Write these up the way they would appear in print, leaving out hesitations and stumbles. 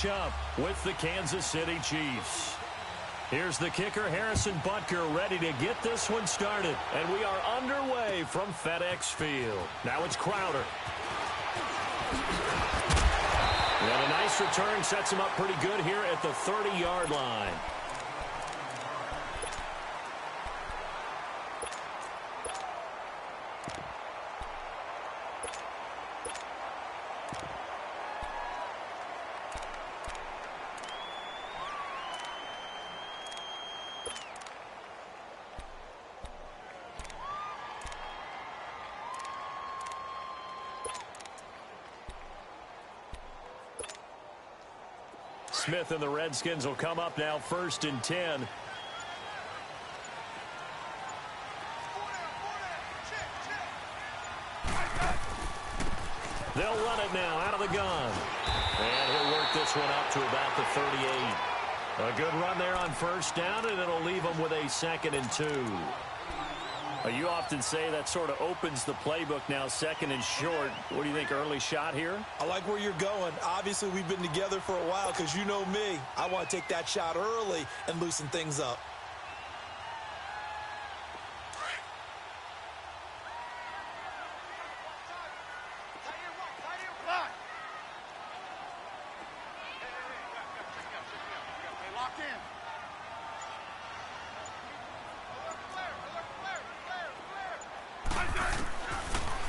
Up with the Kansas City Chiefs. Here's the kicker, Harrison Butker, ready to get this one started. And we are underway from FedEx Field. Now it's Crowder. And a nice return sets him up pretty good here at the 30-yard line. Smith and the Redskins will come up now, 1st and 10. They'll run it now out of the gun. And he'll work this one up to about the 38. A good run there on 1st down, and it'll leave them with a 2nd and 2. You often say that sort of opens the playbook now, 2nd and short. What do you think, early shot here? I like where you're going. Obviously, we've been together for a while because you know me. I want to take that shot early and loosen things up.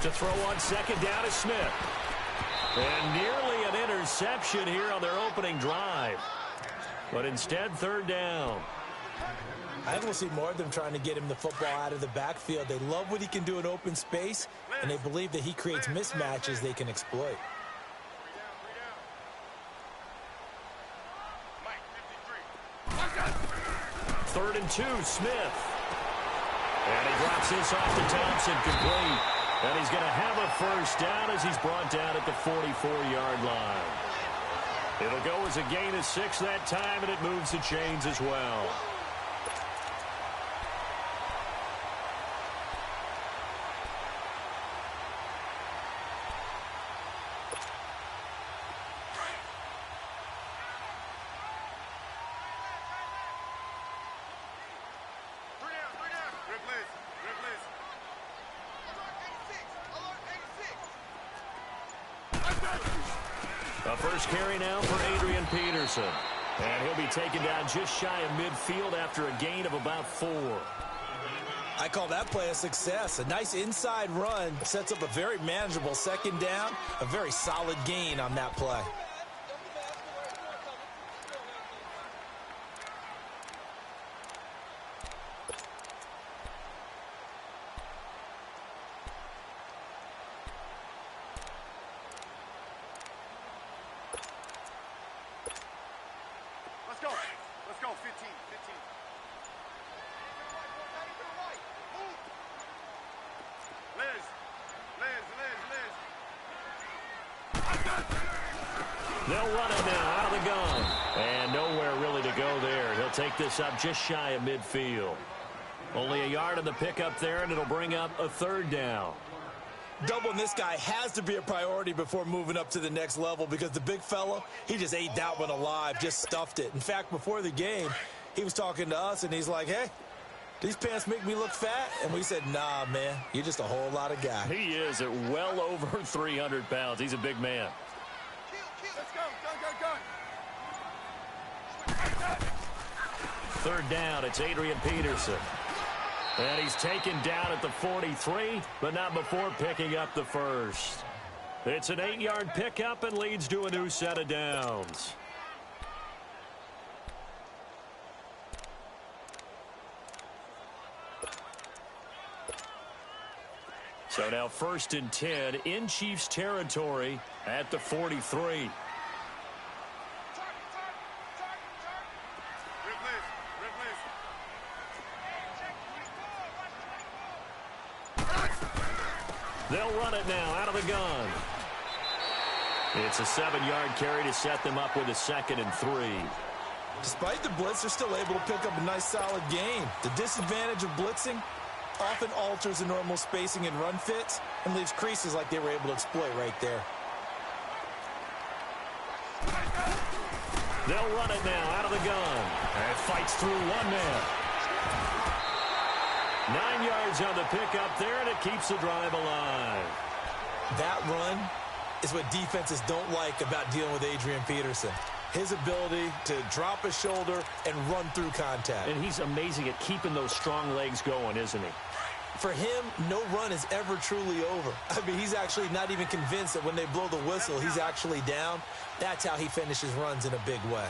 To throw on 2nd down is Smith. And nearly an interception here on their opening drive. But instead, 3rd down. I think we'll see more of them trying to get him the football out of the backfield. They love what he can do in open space, and they believe that he creates mismatches they can exploit. 3rd and 2, Smith. And he drops this off to Thompson, complete. And he's going to have a 1st down as he's brought down at the 44-yard line. It'll go as a gain of 6 that time, and it moves the chains as well. A first carry now for Adrian Peterson. And he'll be taken down just shy of midfield after a gain of about 4. I call that play a success. A nice inside run sets up a very manageable 2nd down. A very solid gain on that play. Let's go, 15. They'll run it now out of the gun. And nowhere really to go there. He'll take this up just shy of midfield. Only a yard on the pickup there, and it'll bring up a 3rd down. Doubling this guy has to be a priority before moving up to the next level because the big fella, he just ate that one alive, just stuffed it. In fact, before the game, he was talking to us, and he's like, hey, these pants make me look fat? And we said, nah, man, you're just a whole lot of guy. He is at well over 300 pounds. He's a big man. Let's go. Gun. 3rd down, it's Adrian Peterson. And he's taken down at the 43, but not before picking up the 1st. It's an 8-yard pickup and leads to a new set of downs. So now 1st and 10 in Chiefs territory at the 43. They'll run it now out of the gun. It's a 7-yard carry to set them up with a 2nd and 3. Despite the blitz, they're still able to pick up a nice solid gain. The disadvantage of blitzing often alters the normal spacing and run fits and leaves creases like they were able to exploit right there. They'll run it now out of the gun. And fights through one man. 9 yards on the pickup there, and it keeps the drive alive. That run is what defenses don't like about dealing with Adrian Peterson. His ability to drop his shoulder and run through contact. And he's amazing at keeping those strong legs going, isn't he? For him, no run is ever truly over. I mean, he's actually not even convinced that when they blow the whistle, he's actually down. That's how he finishes runs in a big way.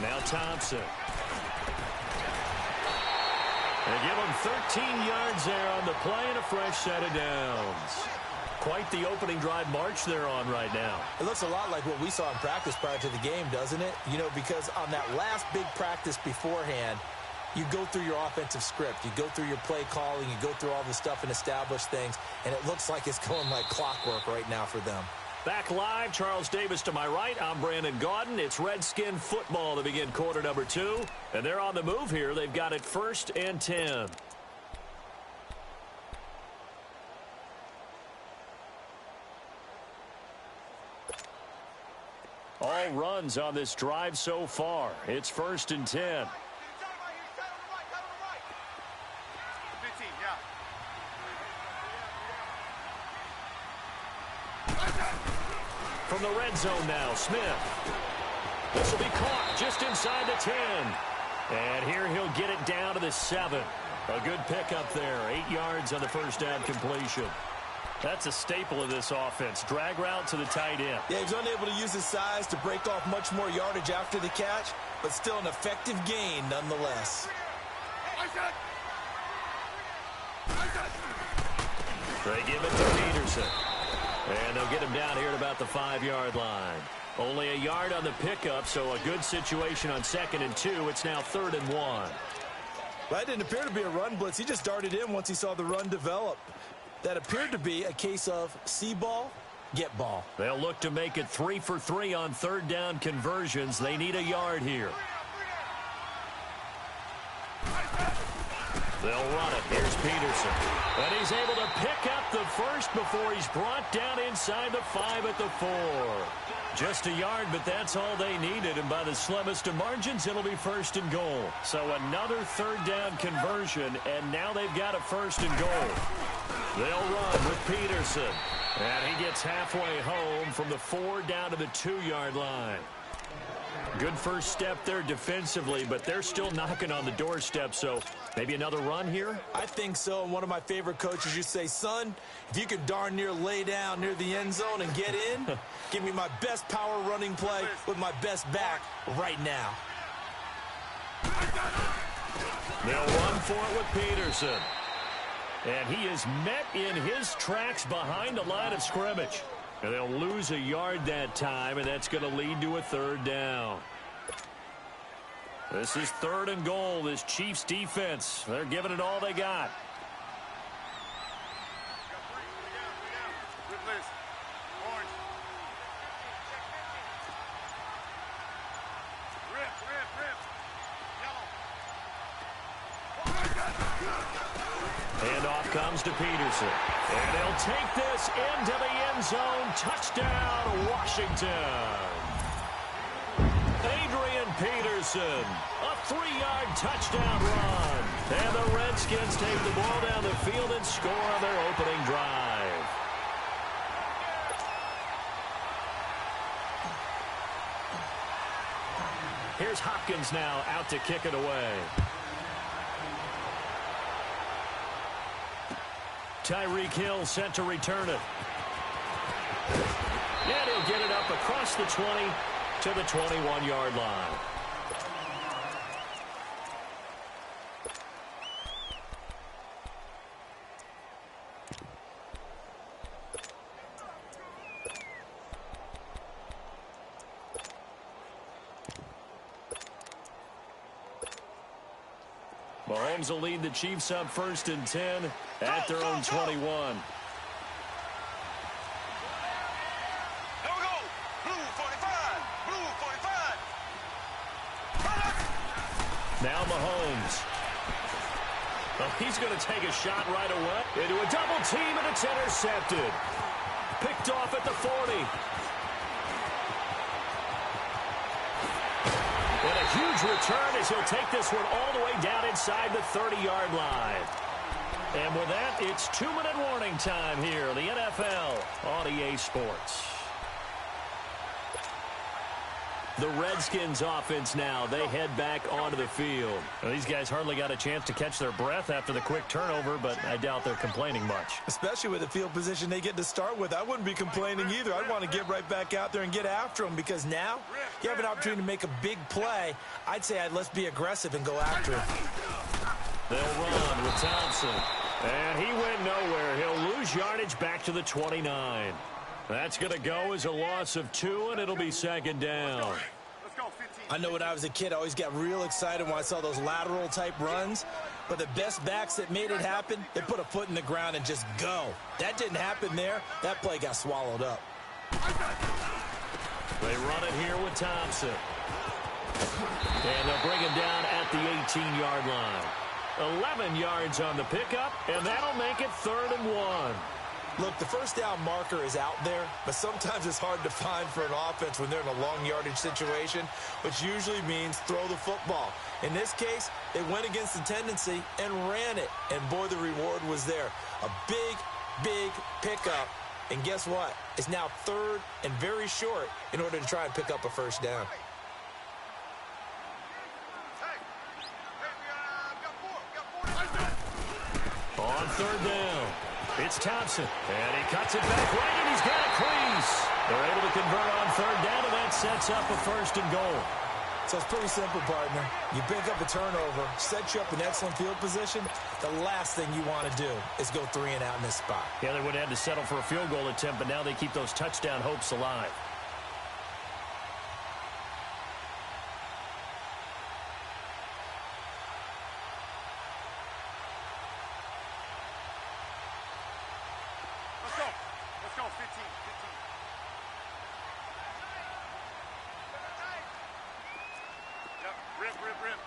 Now Thompson. They give him 13 yards there on the play and a fresh set of downs. Quite the opening drive march they're on right now. It looks a lot like what we saw in practice prior to the game, doesn't it? You know, because on that last big practice beforehand, you go through your offensive script. You go through your play calling. You go through all the stuff and establish things. And it looks like it's going like clockwork right now for them. Back live, Charles Davis to my right. I'm Brandon Gaudin. It's Redskin football to begin quarter number 2. And they're on the move here. They've got it 1st and 10. All runs on this drive so far. It's 1st and 10. 15, yeah. From the red zone now, Smith. This will be caught just inside the 10. And here he'll get it down to the 7. A good pickup there. 8 yards on the first down completion. That's a staple of this offense. Drag route to the tight end. Yeah, he's unable to use his size to break off much more yardage after the catch, but still an effective gain nonetheless. They give it to Peterson. And they'll get him down here at about the 5-yard line. Only a yard on the pickup, so a good situation on 2nd and 2. It's now 3rd and 1. That didn't appear to be a run blitz. He just darted in once he saw the run develop. That appeared to be a case of see ball, get ball. They'll look to make it 3 for 3 on 3rd down conversions. They need a yard here. They'll run it. Here's Peterson. And he's able to pick up the first before he's brought down inside the 5 at the 4. Just a yard, but that's all they needed. And by the slimmest of margins, it'll be 1st and goal. So another 3rd down conversion, and now they've got a 1st and goal. They'll run with Peterson. And he gets halfway home from the 4 down to the 2-yard line. Good first step there defensively, but they're still knocking on the doorstep, so maybe another run here? I think so. And one of my favorite coaches used to say, son, if you could darn near lay down near the end zone and get in, give me my best power running play with my best back right now. They'll run for it with Peterson. And he is met in his tracks behind the line of scrimmage. And they'll lose a yard that time, and that's going to lead to a 3rd down. This is 3rd and goal. This Chiefs defense, they're giving it all they got. Good list. Orange. Rip. Yellow. Handoff comes to Peterson. And they'll take this into the end zone. Touchdown, Washington. Adrian Peterson, a 3-yard touchdown run. And the Redskins take the ball down the field and score on their opening drive. Here's Hopkins now out to kick it away. Tyreek Hill set to return it. And he'll get it up across the 20 to the 21-yard line. Mahomes will lead the Chiefs up 1st and 10 at their own 21. Here we go. Blue 45. Blue 45. Now Mahomes. Well, he's going to take a shot right away into a double team, and it's intercepted. Picked off at the 40. And a huge return as he'll take this one all the way down inside the 30-yard line. And with that, it's 2-minute warning time here in the NFL on EA Sports. The Redskins offense now, they head back onto the field. Well, these guys hardly got a chance to catch their breath after the quick turnover, but I doubt they're complaining much. Especially with the field position they get to start with. I wouldn't be complaining either. I'd want to get right back out there and get after them, because now you have an opportunity to make a big play. I'd say let's be aggressive and go after it. They'll run with Thompson. And he went nowhere. He'll lose yardage back to the 29. That's going to go as a loss of 2, and it'll be second down. Let's go, 15. I know when I was a kid, I always got real excited when I saw those lateral-type runs. But the best backs that made it happen, they put a foot in the ground and just go. That didn't happen there. That play got swallowed up. They run it here with Thompson. And they'll bring him down at the 18-yard line. 11 yards on the pickup, and that'll make it 3rd and 1. Look, the first down marker is out there, but sometimes it's hard to find for an offense when they're in a long yardage situation, which usually means throw the football. In this case, they went against the tendency and ran it, and boy, the reward was there. A big, big pickup, and guess what? It's now 3rd and very short in order to try and pick up a first down. On 3rd down, it's Thompson, and he cuts it back right, and he's got a crease. They're able to convert on 3rd down, and that sets up a 1st and goal. So it's pretty simple, partner. You pick up a turnover, set you up in excellent field position. The last thing you want to do is go 3 and out in this spot. Yeah, they would have had to settle for a field goal attempt, but now they keep those touchdown hopes alive. Let's go, 15. Yep, rip.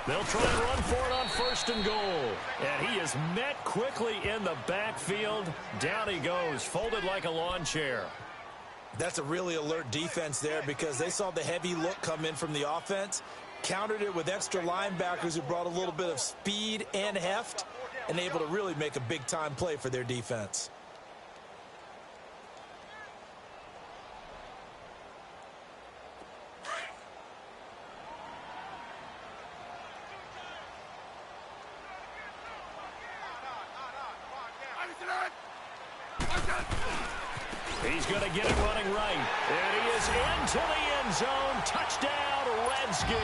They'll try and run for it on 1st and goal. And he is met quickly in the backfield. Down he goes, folded like a lawn chair. That's a really alert defense there, because they saw the heavy look come in from the offense, countered it with extra linebackers who brought a little bit of speed and heft, and able to really make a big-time play for their defense. He's going to get it running right. And he is into the end zone. Touchdown, Redskins.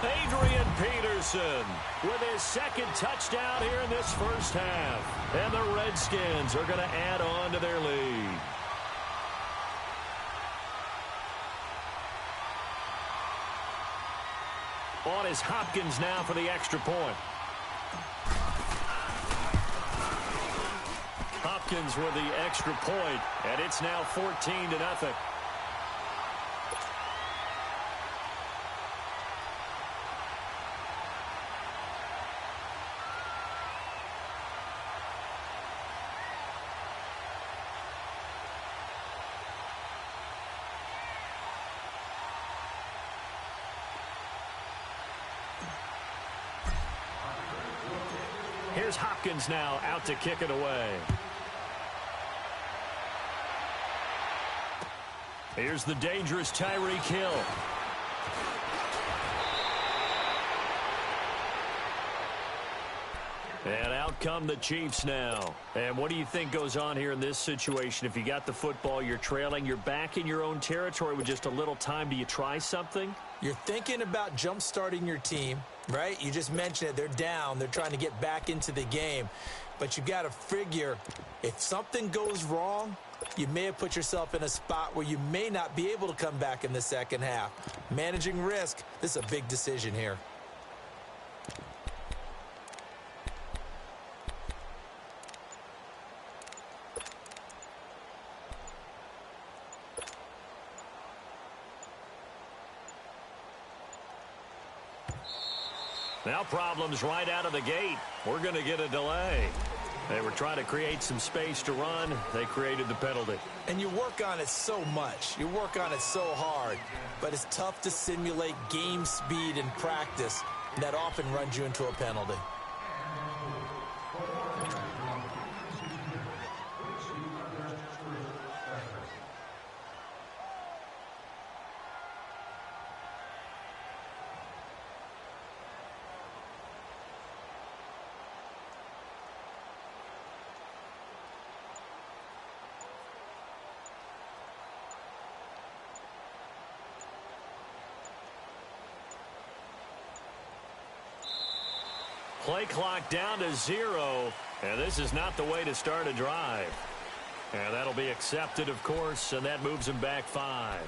Adrian Peterson with his 2nd touchdown here in this first half. And the Redskins are going to add on to their lead. On is Hopkins now for the extra point. Hopkins with the extra point, and it's now 14-0. Here's Hopkins now out to kick it away. Here's the dangerous Tyreek Hill. And out come the Chiefs now. And what do you think goes on here in this situation? If you got the football, you're trailing, you're back in your own territory with just a little time. Do you try something? You're thinking about jump-starting your team, right? You just mentioned it. They're down. They're trying to get back into the game. But you got to figure, if something goes wrong, you may have put yourself in a spot where you may not be able to come back in the second half. Managing risk, this is a big decision here. Now problems right out of the gate. We're going to get a delay. They were trying to create some space to run. They created the penalty. And you work on it so much. You work on it so hard. But it's tough to simulate game speed in practice. And that often runs you into a penalty. Play clock down to 0, and this is not the way to start a drive. And that'll be accepted, of course, and that moves him back 5.